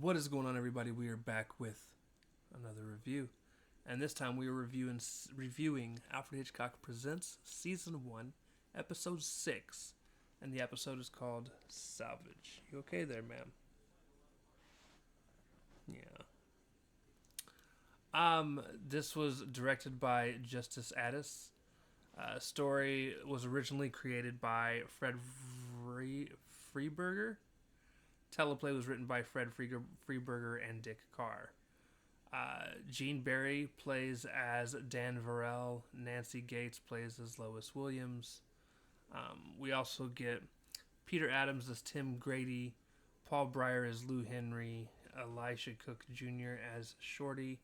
What is going on, everybody? We are back with another review, and this time we are reviewing Alfred Hitchcock Presents Season 1, Episode 6, and the episode is called Salvage. You okay there, ma'am? Yeah. This was directed by Justice Addis. Story was originally created by Fred Freeberger. Teleplay was written by Fred Freeberger and Dick Carr. Gene Barry plays as Dan Varel. Nancy Gates plays as Lois Williams. We also get Peter Adams as Tim Grady. Paul Breyer as Lou Henry. Elisha Cook Jr. as Shorty.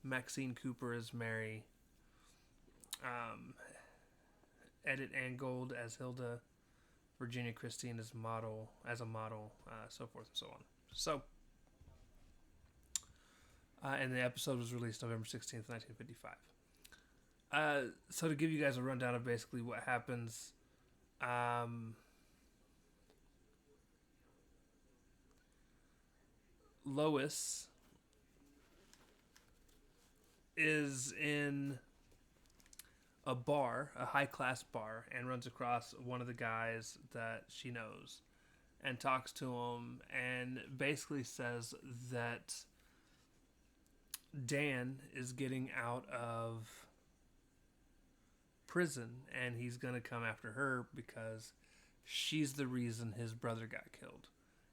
Maxine Cooper as Mary. Edith Angold as Hilda. Virginia Christine as a model, so forth and so on. So, and the episode was released November 16th, 1955. So to give you guys a rundown of basically what happens, Lois is in a bar, a high-class bar, and runs across one of the guys that she knows and talks to him and basically says that Dan is getting out of prison and he's going to come after her because she's the reason his brother got killed.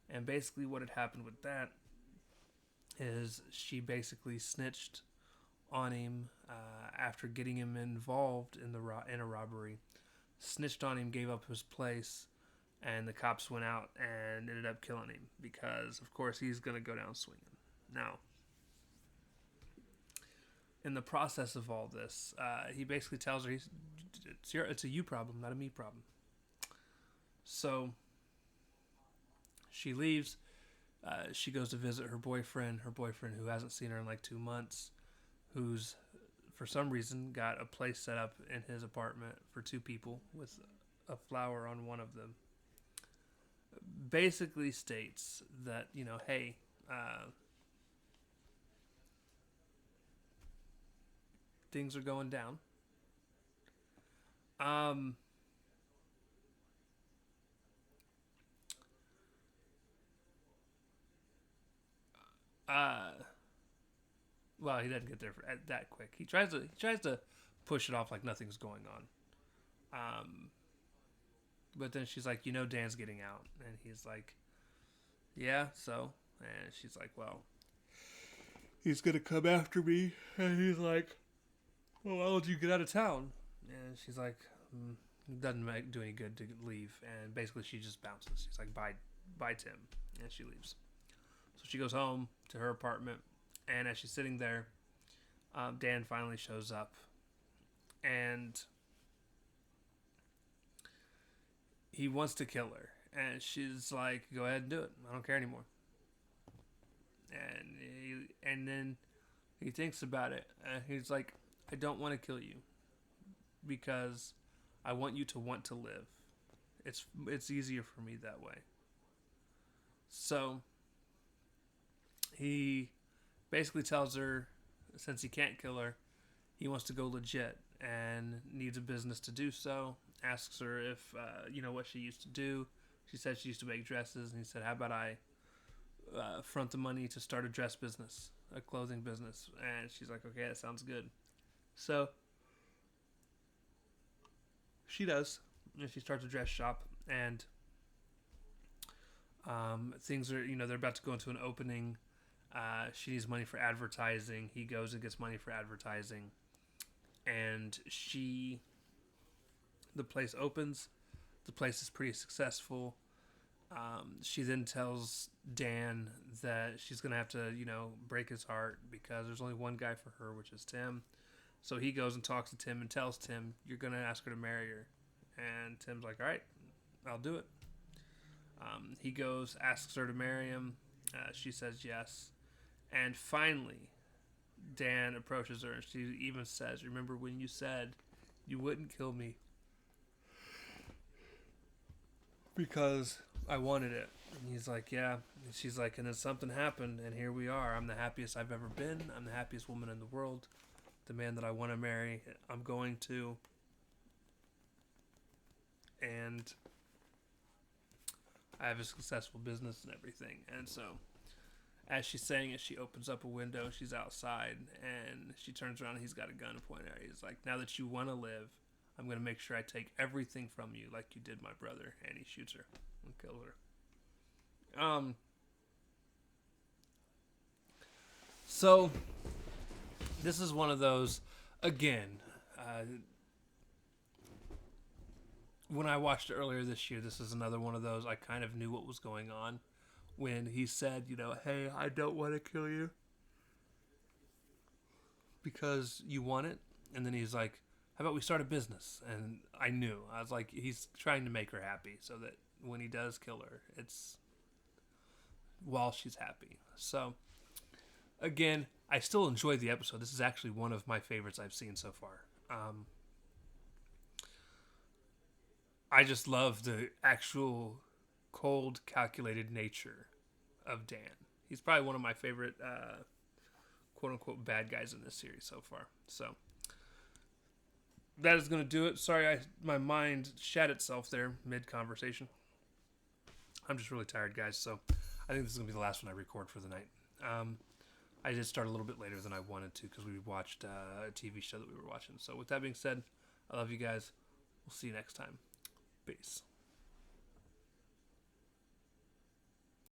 And basically what had happened with that is she basically snitched on him after getting him involved in a robbery. Snitched on him, gave up his place, and the cops went out and ended up killing him because, of course, he's going to go down swinging. Now, in the process of all this, he basically tells her it's a you problem, not a me problem. So she leaves. She goes to visit her boyfriend who hasn't seen her in like 2 months, who's for some reason got a place set up in his apartment for 2 people with a flower on one of them. Basically states that, hey, things are going down. Well, he doesn't get there that quick. He tries to push it off like nothing's going on. But then she's like, Dan's getting out, and he's like, yeah, so, and she's like, well, he's gonna come after me, and he's like, well, why don't you get out of town? And she's like, it doesn't do any good to leave, and basically she just bounces. She's like, bye, Tim, and she leaves. So she goes home to her apartment. And as she's sitting there, Dan finally shows up. And he wants to kill her. And she's like, go ahead and do it. I don't care anymore. And then he thinks about it. And he's like, I don't want to kill you. Because I want you to want to live. It's easier for me that way. So he basically tells her, since he can't kill her, he wants to go legit and needs a business to do so. Asks her if, what she used to do. She said she used to make dresses, and he said, how about I front the money to start a dress business, a clothing business? And she's like, okay, that sounds good. So she does, and she starts a dress shop, and things are, they're about to go into an opening. She needs money for advertising. He goes and gets money for advertising. And the place opens. The place is pretty successful. She then tells Dan that she's going to have to, break his heart because there's only one guy for her, which is Tim. So he goes and talks to Tim and tells Tim, you're going to ask her to marry her. And Tim's like, all right, I'll do it. He goes, asks her to marry him. She says yes. And finally, Dan approaches her, and she even says, remember when you said you wouldn't kill me because I wanted it? And he's like, yeah. And she's like, and then something happened, and here we are. I'm the happiest I've ever been. I'm the happiest woman in the world. The man that I want to marry, I'm going to. And I have a successful business and everything. And so, as she's saying it, she opens up a window. She's outside, and she turns around, and he's got a gun pointed at her. He's like, now that you want to live, I'm going to make sure I take everything from you like you did my brother. And he shoots her and kills her. So this is one of those, again, when I watched it earlier this year, this is another one of those, I kind of knew what was going on when he said, hey, I don't want to kill you because you want it. And then he's like, how about we start a business? And I knew. I was like, he's trying to make her happy so that when he does kill her, it's while she's happy. So, again, I still enjoyed the episode. This is actually one of my favorites I've seen so far. I just love the actual cold, calculated nature of Dan. He's probably one of my favorite quote-unquote bad guys in this series so far. So that is going to do it. Sorry, my mind shat itself there mid-conversation. I'm just really tired, guys, so I think this is going to be the last one I record for the night. I did start a little bit later than I wanted to because we watched a TV show that we were watching. So with that being said, I love you guys. We'll see you next time. Peace.